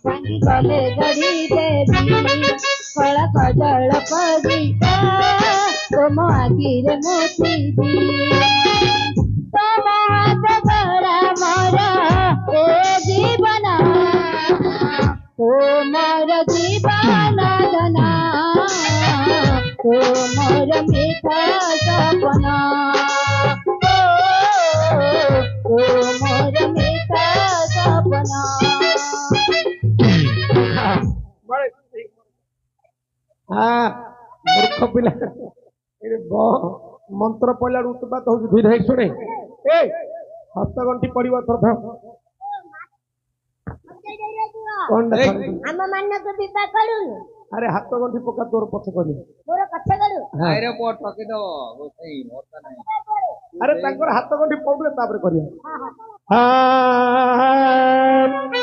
संगमे गढ़ी देवी फल कजल पदिता तुम आगिरे मोती तुम हाथ भरा मोरा ए जीवन तुमर जीवन धना तुमर मीठा सपना तुमर मीठा सपना हाँ मूर्ख पिला मंत्र पड़ा उत्पात हो धीरे शुणे ए हस्तगंठी पड़ो थर ଆମ ମାନଙ୍କୁ ବିବାହ କରୁନୁ अरे हाथ गंठी पका तोर पछ कर ମୋର କଥା କରୁ ଆରେ ମୋ ଠକି ଦବ ଗୋସେଇ ମୋର ତ ନାହିଁ अरे ताकर हाथ गंठी पड़े तापर करिया ହଁ ହଁ हाँ